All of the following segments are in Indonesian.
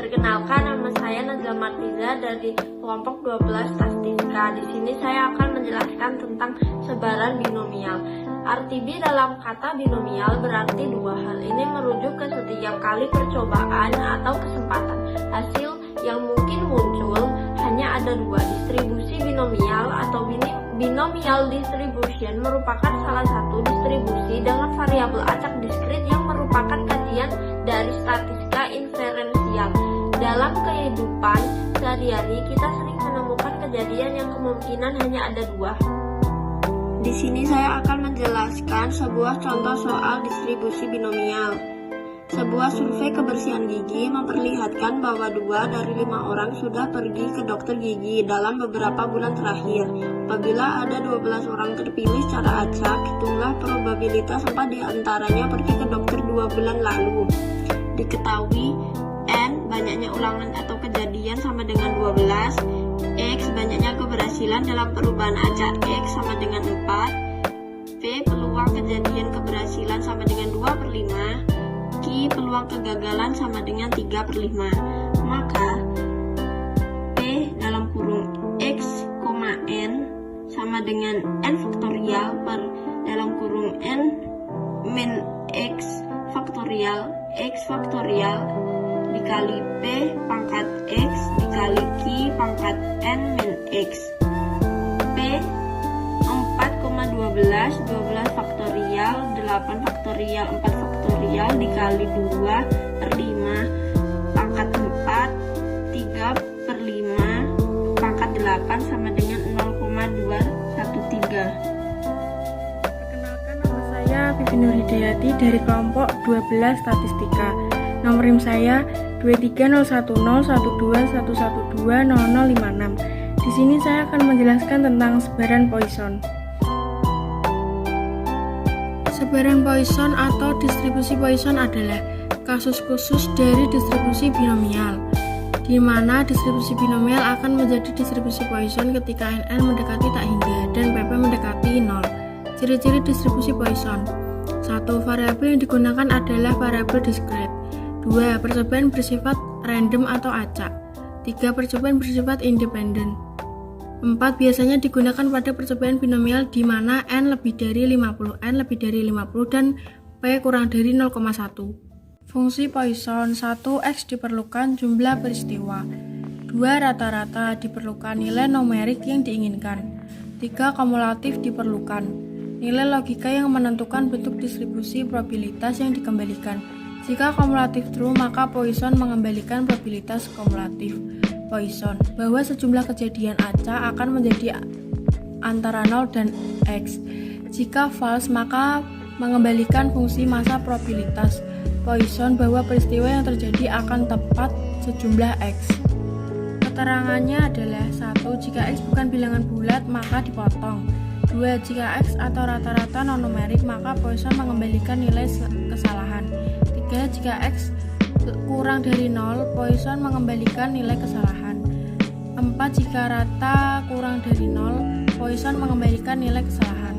Perkenalkan, nama saya Nazla Martiza dari kelompok 12 statistika. Di sini saya akan menjelaskan tentang sebaran binomial. Arti B dalam kata binomial berarti dua hal. Ini merujuk ke setiap kali percobaan atau kesempatan. Hasil yang mungkin muncul hanya ada dua. Distribusi binomial atau binomial distribution merupakan salah satu distribusi dengan variabel acak diskrit yang merupakan kajian dari statistika inferensial. Dalam kehidupan sehari-hari kita sering menemukan kejadian yang kemungkinan hanya ada dua. Di sini saya akan menjelaskan sebuah contoh soal distribusi binomial. Sebuah survei kebersihan gigi memperlihatkan bahwa 2 dari 5 orang sudah pergi ke dokter gigi dalam beberapa bulan terakhir. Apabila ada 12 orang terpilih secara acak, hitunglah probabilitas 4 diantaranya pergi ke dokter 2 bulan lalu. Diketahui N banyaknya ulangan atau kejadian sama dengan 12, X banyaknya keberhasilan dalam perubahan acak X sama dengan 4, P peluang kejadian keberhasilan sama dengan 2/5, Q peluang kegagalan sama dengan 3/5. Maka P dalam kurung X, N sama dengan N faktorial per dalam kurung N min X faktorial dikali P pangkat X dikali Q pangkat N min X. P 4,12 faktorial 8 faktorial 4 faktorial dikali 2/5 pangkat 4 3/5 pangkat 8 sama dengan 0,213. Perkenalkan, nama saya Vivi Nur Hidayati dari kelompok 12 statistika. Nomor RIM saya 230101211200056. Di sini saya akan menjelaskan tentang sebaran Poisson. Sebaran Poisson atau distribusi Poisson adalah kasus khusus dari distribusi binomial, di mana distribusi binomial akan menjadi distribusi Poisson ketika NN mendekati tak hingga dan PP mendekati 0. Ciri-ciri distribusi Poisson: 1. Variabel yang digunakan adalah variabel diskrit. 2. Percobaan bersifat random atau acak. 3. Percobaan bersifat independen. 4. Biasanya digunakan pada percobaan binomial di mana N lebih dari 50, N lebih dari 50, dan P kurang dari 0,1. Fungsi Poisson: 1. X diperlukan jumlah peristiwa. 2. Rata-rata diperlukan nilai numerik yang diinginkan. 3. Kumulatif diperlukan nilai logika yang menentukan bentuk distribusi probabilitas yang dikembalikan. Jika kumulatif true, maka Poisson mengembalikan probabilitas kumulatif. Poisson bahwa sejumlah kejadian acak akan menjadi antara 0 dan X. Jika false, maka mengembalikan fungsi massa probabilitas. Poisson bahwa peristiwa yang terjadi akan tepat sejumlah X. Keterangannya adalah: 1. Jika X bukan bilangan bulat, maka dipotong. 2. Jika X atau rata-rata non-numerik, maka Poisson mengembalikan nilai kesalahan. 3. Jika X kurang dari 0, Poisson mengembalikan nilai kesalahan. 4. Jika rata kurang dari 0, Poisson mengembalikan nilai kesalahan.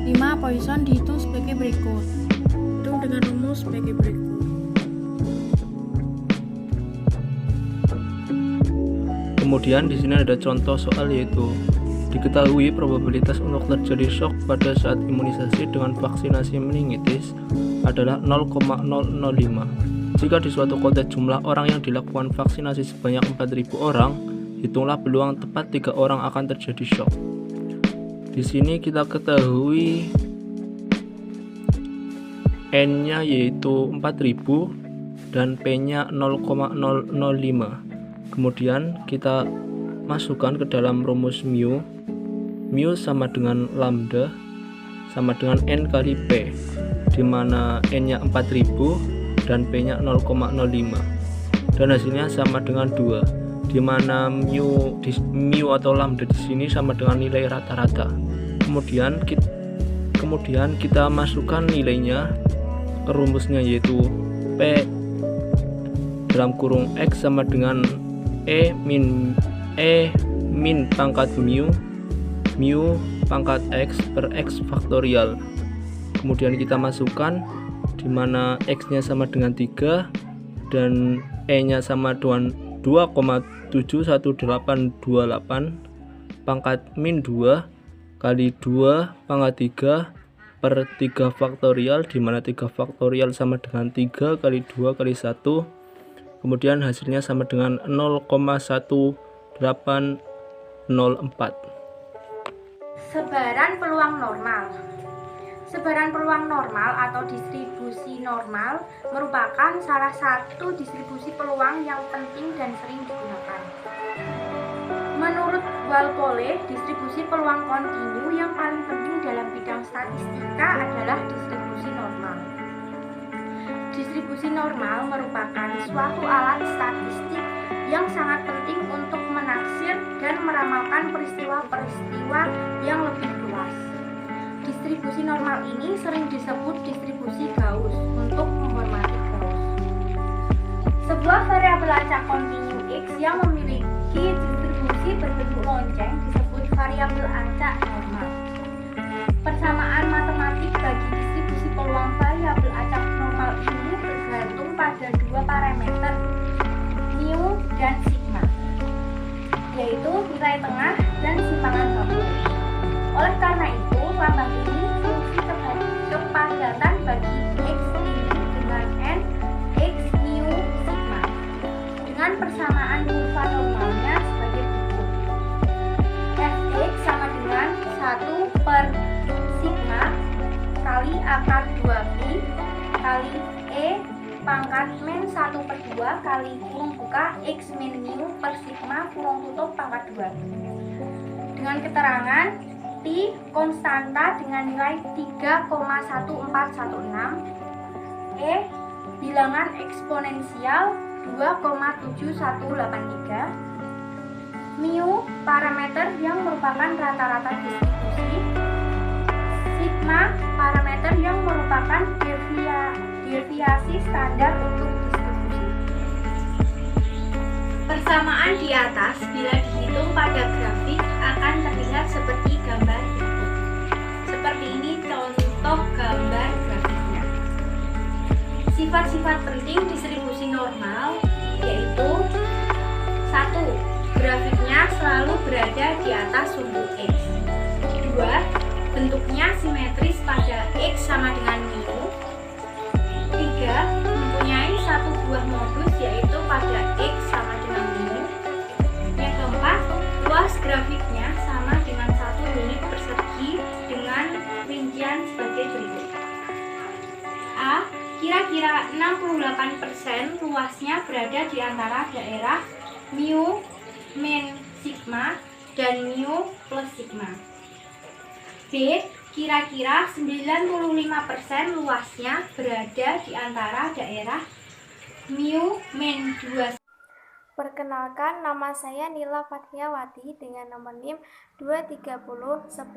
5. Poisson dihitung sebagai berikut. Hitung dengan rumus sebagai berikut. Kemudian di sini ada contoh soal, yaitu diketahui probabilitas untuk terjadi shock pada saat imunisasi dengan vaksinasi meningitis adalah 0,005. Jika di suatu konteks jumlah orang yang dilakukan vaksinasi sebanyak 4.000 orang, hitunglah peluang tepat 3 orang akan terjadi shock. Di sini kita ketahui N-nya yaitu 4.000 dan P-nya 0,005. Kemudian kita masukkan ke dalam rumus mu. Mu sama dengan lambda sama dengan N kali P, di mana N-nya 4.000 dan P-nya 0,05, dan hasilnya sama dengan 2, di mana mu atau lambda di sini sama dengan nilai rata-rata. Kemudian kita masukkan nilainya ke rumusnya, yaitu P dalam kurung X sama dengan E min pangkat mu pangkat X per X faktorial. Kemudian kita masukkan di mana X-nya sama dengan 3 dan E-nya sama dengan 2,71828 pangkat min 2 kali 2 pangkat 3 per 3 faktorial, di mana 3 faktorial sama dengan 3 kali 2 kali 1, kemudian hasilnya sama dengan 0,1804. Sebaran peluang normal. Sebaran peluang normal atau distribusi normal merupakan salah satu distribusi peluang yang penting dan sering digunakan. Menurut Walpole, distribusi peluang kontinu yang paling penting dalam bidang statistika adalah distribusi normal. Distribusi normal merupakan suatu alat statistik yang sangat penting untuk menaksir dan meramalkan peristiwa-peristiwa yang lebih luas. Distribusi normal ini sering disebut distribusi Gauss untuk menghormati Gauss. Sebuah variabel acak kontinu X yang memiliki distribusi berbentuk lonceng disebut variabel acak normal. Persamaan matematik bagi distribusi peluang variabel acak normal ini bergantung pada dua parameter, mu dan sigma, yaitu nilai tengah dan simpangan baku. Oleh karena itu, lambang ini fungsi kepadatan bagi X ini dengan N X mu sigma dengan persamaan kurva normalnya sebagai berikut. Fx sama dengan 1 per sigma kali akar 2pi kali E pangkat min 1/2 kali kurung buka X min mu per sigma kurung tutup pangkat 2. Dengan keterangan T konstanta dengan nilai 3,1416, E bilangan eksponensial 2,7183, mu parameter yang merupakan rata-rata distribusi, sigma parameter yang merupakan deviasi standar untuk distribusi. Persamaan di atas bila dihitung pada grafik akan terlihat seperti gambar berikut. Seperti ini contoh gambar grafiknya. Sifat-sifat penting distribusi normal yaitu 1. Grafiknya selalu berada di atas sumbu X. 2. Bentuknya simetris pada X sama dengan mu. 3. Mempunyai satu buah modus yaitu pada X sama dengan mu. Yang keempat, luas grafiknya sama dengan 1 unit persegi dengan rincian sebagai berikut. A. Kira-kira 68% luasnya berada di antara daerah mu min sigma dan mu plus sigma. B. Kira-kira 95% luasnya berada di antara daerah mu min 2. Perkenalkan, nama saya Nila Fathiawati dengan nomor NIM 230 10 12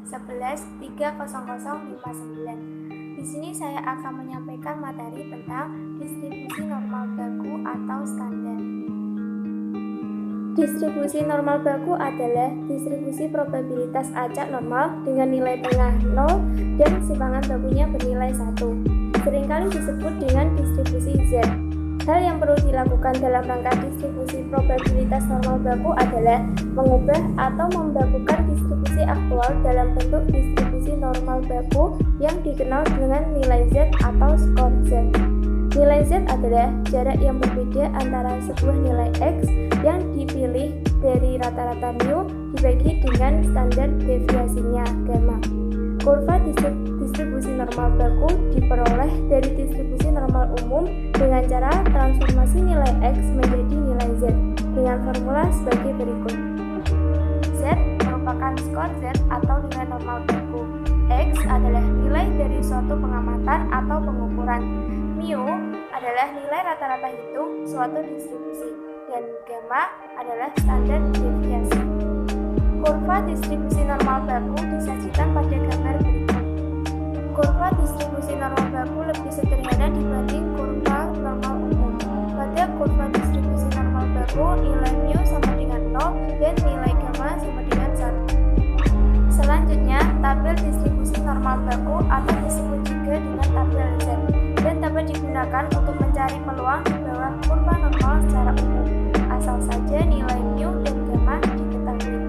11 30059. Di sini saya akan menyampaikan materi tentang distribusi normal baku atau standar. Distribusi normal baku adalah distribusi probabilitas acak normal dengan nilai tengah 0 dan simpangan bakunya bernilai 1. Seringkali disebut dengan distribusi Z. Hal yang perlu dilakukan dalam rangka distribusi probabilitas normal baku adalah mengubah atau membakukan distribusi aktual dalam bentuk distribusi normal baku yang dikenal dengan nilai Z atau skor Z. Nilai Z adalah jarak yang berbeda antara sebuah nilai X yang dipilih dari rata-rata mu dibagi dengan standar deviasinya gamma. Kurva distribusi normal baku diperoleh dari distribusi normal umum dengan cara transformasi nilai X menjadi nilai Z dengan formula sebagai berikut. Z merupakan skor Z atau nilai normal baku. X adalah nilai dari suatu pengamatan atau pengukuran. Mu adalah nilai rata-rata hitung suatu distribusi dan gamma adalah standar deviasi. Kurva distribusi normal baku disajikan pada gambar berikut. Kurva distribusi normal baku lebih sederhana dibanding kurva normal umum. Pada kurva distribusi normal baku, nilai mu sama dengan 0 dan nilai gamma sama dengan 1. Selanjutnya, tabel distribusi normal baku atau disebut juga dengan tabel Z dan dapat digunakan untuk mencari peluang di bawah pengaturan kurva normal secara umum, asal saja nilai mu dan gamma diketahui.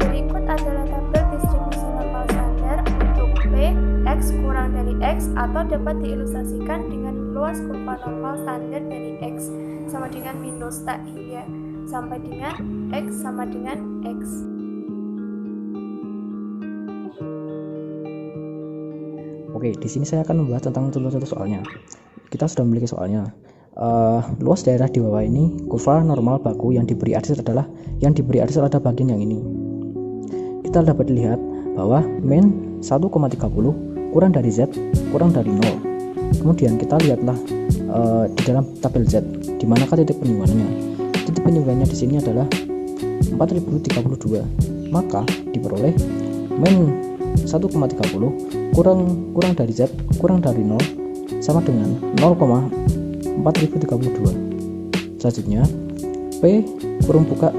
Berikut adalah tabel distribusi normal standar untuk P, X kurang dari X, atau dapat diilustrasikan dengan luas kurva normal standar dari X sama dengan minus tak hingga sampai dengan X sama dengan X. Oke, di sini saya akan membahas tentang contoh-contoh soalnya. Kita sudah memiliki soalnya. Luas daerah di bawah ini kurva normal baku yang diberi arsir adalah bagian yang ini. Kita dapat lihat bahwa min 1,30 kurang dari Z kurang dari 0. Kemudian kita lihatlah di dalam tabel Z di manakah titik penyumbangnya. Titik penyumbangnya di sini adalah 4032. Maka diperoleh min 1,30 kurang dari Z kurang dari 0 sama dengan 0,4032. Selanjutnya P kurung buka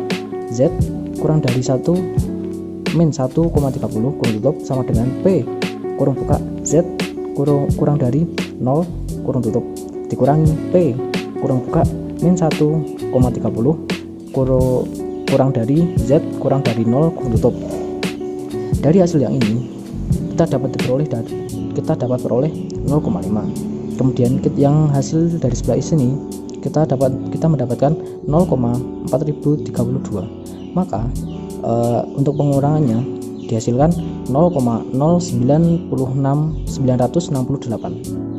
Z kurang dari 1 min 1,30 kurung tutup sama dengan P kurung buka Z kurang dari 0 kurung tutup dikurangi P kurung buka min 1,30 kurang dari Z kurang dari 0 kurung tutup. Dari hasil yang ini kita dapat peroleh 0,5. Kemudian yang hasil dari sebelah sini kita mendapatkan 0,4032. Maka untuk pengurangannya dihasilkan 0,096968.